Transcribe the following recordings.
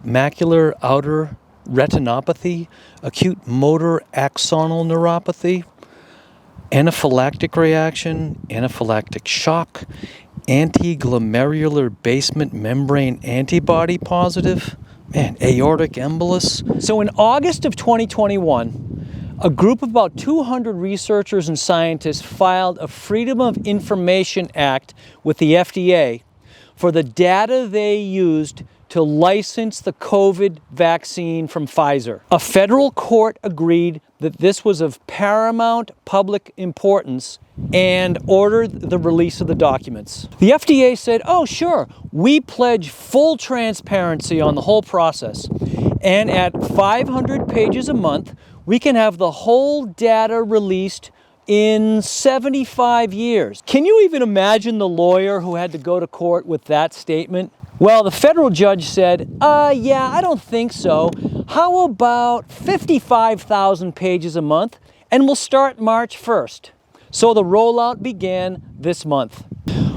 macular outer retinopathy, acute motor axonal neuropathy, anaphylactic reaction, anaphylactic shock, antiglomerular basement membrane antibody positive, aortic embolus. So in August of 2021, a group of about 200 researchers and scientists filed a Freedom of Information Act with the FDA for the data they used to license the COVID vaccine from Pfizer. A federal court agreed that this was of paramount public importance and ordered the release of the documents. The FDA said, oh sure, we pledge full transparency on the whole process. And at 500 pages a month, we can have the whole data released in 75 years. Can you even imagine the lawyer who had to go to court with that statement? Well, the federal judge said, yeah, I don't think so. How about 55,000 pages a month, and we'll start March 1st. So the rollout began this month.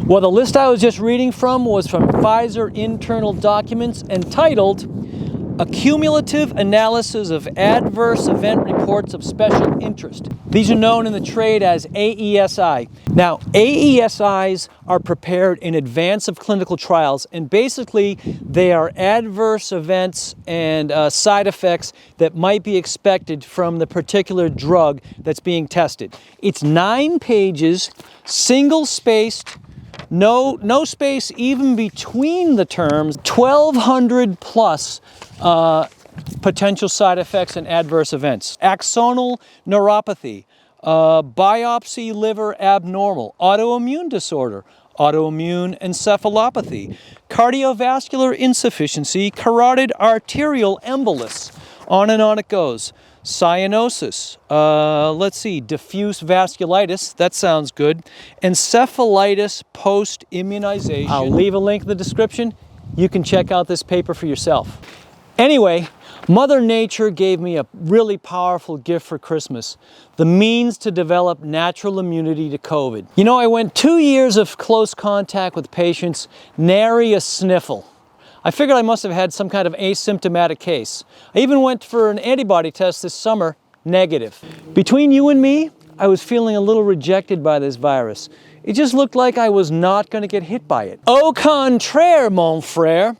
Well, the list I was just reading from was from Pfizer internal documents entitled A Cumulative Analysis of Adverse Event Reports of Special Interest. These are known in the trade as AESI. Now, AESIs are prepared in advance of clinical trials, and basically they are adverse events and side effects that might be expected from the particular drug that's being tested. It's 9 pages, single-spaced, no space even between the terms, 1,200 plus potential side effects and adverse events. Axonal neuropathy, biopsy liver abnormal, autoimmune disorder, autoimmune encephalopathy, cardiovascular insufficiency, carotid arterial embolus, on and on it goes. Cyanosis, diffuse vasculitis, that sounds good, encephalitis post-immunization. I'll leave a link in the description. You can check out this paper for yourself. Anyway, Mother Nature gave me a really powerful gift for Christmas, the means to develop natural immunity to COVID. You know, I went 2 years of close contact with patients, nary a sniffle. I figured I must have had some kind of asymptomatic case. I even went for an antibody test this summer, negative. Between you and me, I was feeling a little rejected by this virus. It just looked like I was not going to get hit by it. Au contraire, mon frère.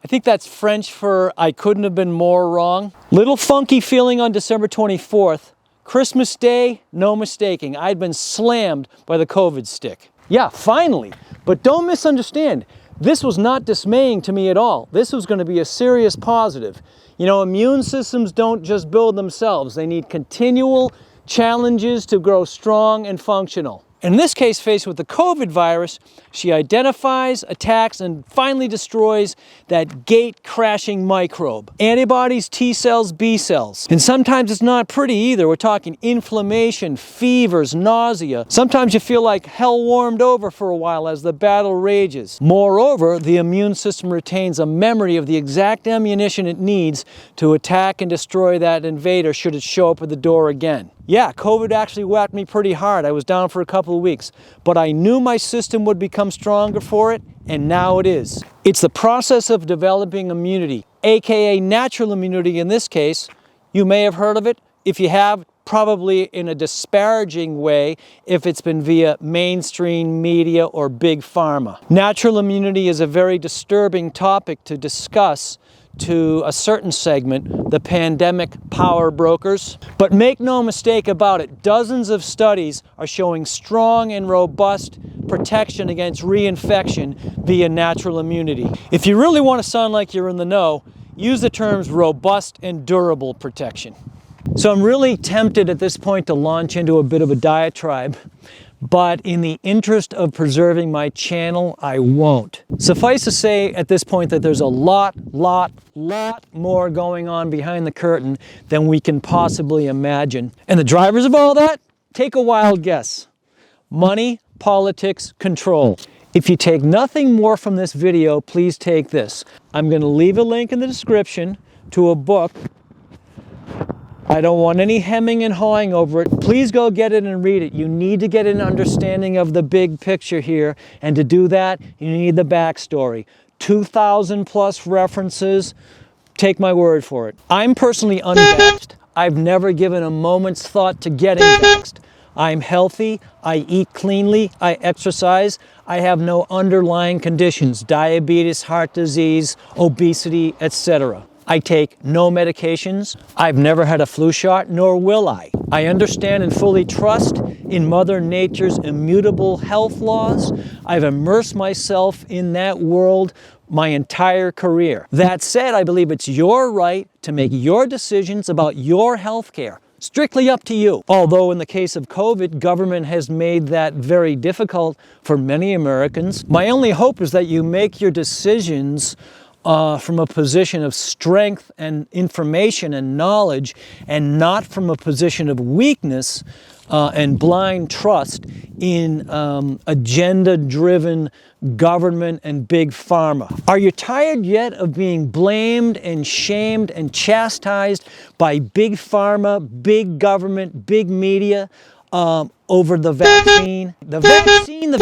I think that's French for I couldn't have been more wrong. Little funky feeling on December 24th. Christmas Day, no mistaking. I'd been slammed by the COVID stick. Yeah, finally. But don't misunderstand. This was not dismaying to me at all. This was going to be a serious positive. You know, immune systems don't just build themselves. They need continual challenges to grow strong and functional. In this case, faced with the COVID virus, she identifies, attacks, and finally destroys that gate-crashing microbe. Antibodies, T cells, B cells. And sometimes it's not pretty either. We're talking inflammation, fevers, nausea. Sometimes you feel like hell warmed over for a while as the battle rages. Moreover, the immune system retains a memory of the exact ammunition it needs to attack and destroy that invader should it show up at the door again. Yeah, COVID actually whacked me pretty hard. I was down for a couple of weeks, but I knew my system would become stronger for it, and now it is. It's the process of developing immunity, aka natural immunity in this case. You may have heard of it. If you have, probably in a disparaging way if it's been via mainstream media or big pharma. Natural immunity is a very disturbing topic to discuss to a certain segment, the pandemic power brokers. But make no mistake about it, dozens of studies are showing strong and robust protection against reinfection via natural immunity. If you really want to sound like you're in the know, use the terms robust and durable protection. So I'm really tempted at this point to launch into a bit of a diatribe, but in the interest of preserving my channel, I won't. Suffice to say at this point that there's a lot more going on behind the curtain than we can possibly imagine. And the drivers of all that? Take a wild guess. Money, politics, control. If you take nothing more from this video, please take this. I'm going to leave a link in the description to a book. I don't want any hemming and hawing over it. Please go get it and read it. You need to get an understanding of the big picture here, and to do that, you need the backstory. 2,000 plus references, take my word for it. I'm personally unvaxxed. I've never given a moment's thought to getting vaxxed. I'm healthy, I eat cleanly, I exercise, I have no underlying conditions, diabetes, heart disease, obesity, etc. I take no medications. I've never had a flu shot, nor will I. I understand and fully trust in Mother Nature's immutable health laws. I've immersed myself in that world my entire career. That said, I believe it's your right to make your decisions about your health care. Strictly up to you. Although in the case of COVID, government has made that very difficult for many Americans. My only hope is that you make your decisions from a position of strength and information and knowledge, and not from a position of weakness and blind trust in agenda-driven government and big pharma. Are you tired yet of being blamed and shamed and chastised by big pharma, big government, big media over the vaccine? The vaccine.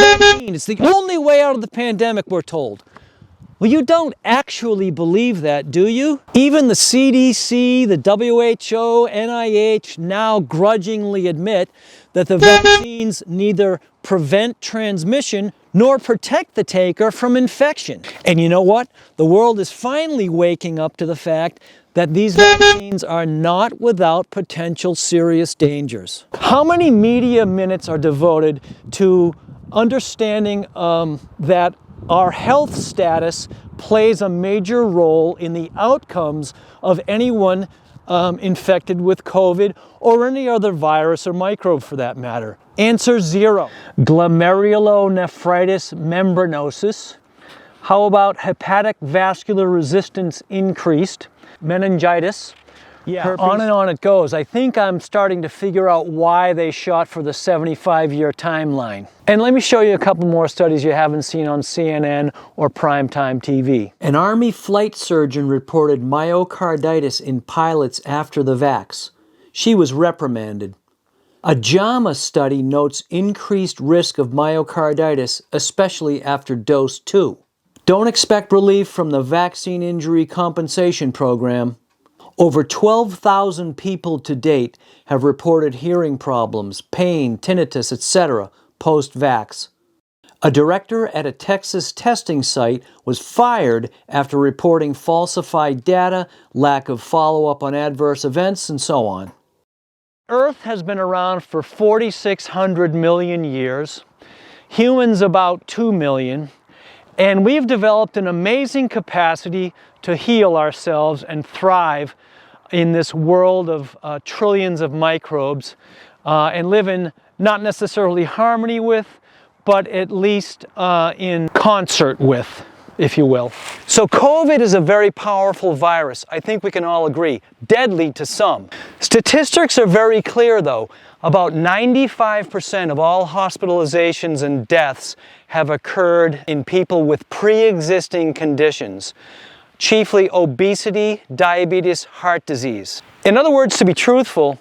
It's the only way out of the pandemic, we're told. Well, you don't actually believe that, do you? Even the CDC, the WHO, NIH now grudgingly admit that the vaccines neither prevent transmission nor protect the taker from infection. And you know what? The world is finally waking up to the fact that these vaccines are not without potential serious dangers. How many media minutes are devoted to understanding that our health status plays a major role in the outcomes of anyone infected with COVID or any other virus or microbe for that matter? Answer 0. Glomerulonephritis membranosus. How about hepatic vascular resistance increased? Meningitis. Yeah, herpes. On and on it goes. I think I'm starting to figure out why they shot for the 75-year timeline. And let me show you a couple more studies you haven't seen on CNN or primetime TV. An Army flight surgeon reported myocarditis in pilots after the vax. She was reprimanded. A JAMA study notes increased risk of myocarditis, especially after dose 2. Don't expect relief from the Vaccine Injury Compensation Program. Over 12,000 people to date have reported hearing problems, pain, tinnitus, etc. post-vax. A director at a Texas testing site was fired after reporting falsified data, lack of follow-up on adverse events, and so on. Earth has been around for 4,600 million years, humans about 2 million, and we've developed an amazing capacity to heal ourselves and thrive in this world of trillions of microbes and live in not necessarily harmony with, but at least in concert with, if you will. So COVID is a very powerful virus. I think we can all agree. Deadly to some. Statistics are very clear though. About 95% of all hospitalizations and deaths have occurred in people with pre-existing conditions, chiefly obesity, diabetes, heart disease. In other words, to be truthful,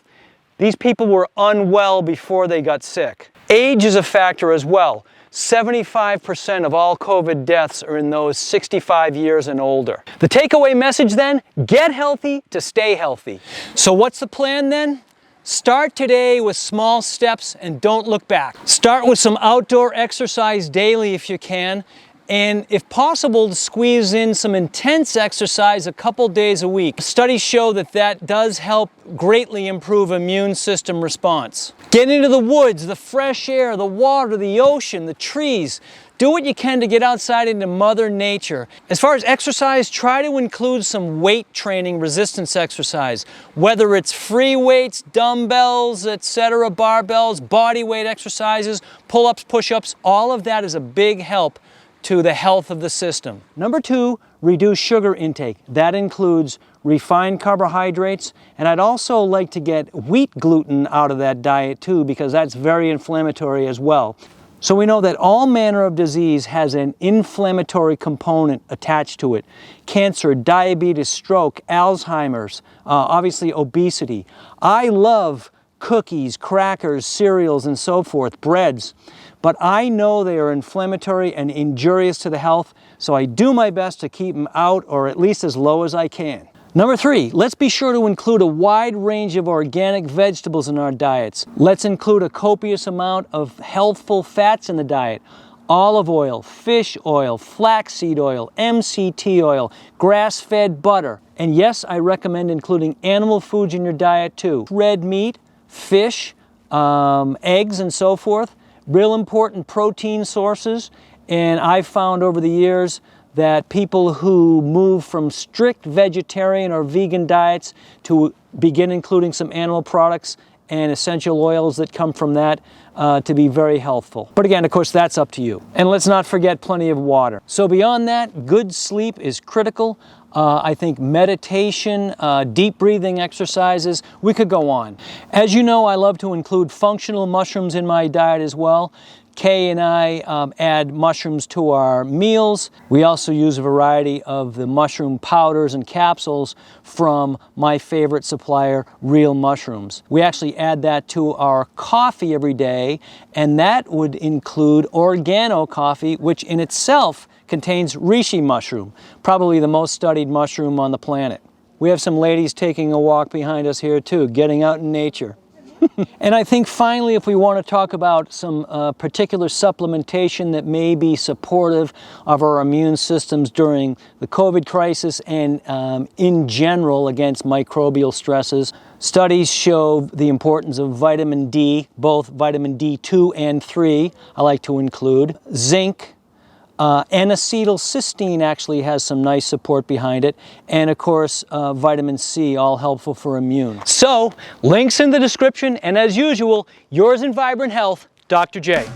these people were unwell before they got sick. Age is a factor as well. 75% of all COVID deaths are in those 65 years and older. The takeaway message then, get healthy to stay healthy. So what's the plan then? Start today with small steps and don't look back. Start with some outdoor exercise daily if you can, and if possible, to squeeze in some intense exercise a couple days a week. Studies show that that does help greatly improve immune system response. Get into the woods, the fresh air, the water, the ocean, the trees. Do what you can to get outside into Mother Nature. As far as exercise, try to include some weight training, resistance exercise. Whether it's free weights, dumbbells, etc., barbells, body weight exercises, pull-ups, push-ups, all of that is a big help to the health of the system. Number 2, reduce sugar intake. That includes refined carbohydrates, and I'd also like to get wheat gluten out of that diet too, because that's very inflammatory as well. So we know that all manner of disease has an inflammatory component attached to it. Cancer, diabetes, stroke, Alzheimer's, obviously obesity. I love cookies, crackers, cereals, and so forth, breads. But I know they are inflammatory and injurious to the health, so I do my best to keep them out or at least as low as I can. Number 3, let's be sure to include a wide range of organic vegetables in our diets. Let's include a copious amount of healthful fats in the diet. Olive oil, fish oil, flaxseed oil, MCT oil, grass-fed butter. And yes, I recommend including animal foods in your diet too. Red meat, fish, eggs and so forth. Real important protein sources. And I've found over the years that people who move from strict vegetarian or vegan diets to begin including some animal products and essential oils that come from that to be very healthful. But again, of course, that's up to you. And let's not forget plenty of water. So beyond that, good sleep is critical. I think meditation, deep breathing exercises, we could go on. As you know, I love to include functional mushrooms in my diet as well. Kay and I add mushrooms to our meals. We also use a variety of the mushroom powders and capsules from my favorite supplier, Real Mushrooms. We actually add that to our coffee every day, and that would include Organo coffee, which in itself contains reishi mushroom, probably the most studied mushroom on the planet. We have some ladies taking a walk behind us here too, getting out in nature. And I think finally, if we want to talk about some particular supplementation that may be supportive of our immune systems during the COVID crisis and in general against microbial stresses, studies show the importance of vitamin D, both vitamin D2 and 3, I like to include, zinc, N-Acetylcysteine actually has some nice support behind it, and of course vitamin C, all helpful for immune. So links in the description, and as usual, yours in vibrant health, Dr. J.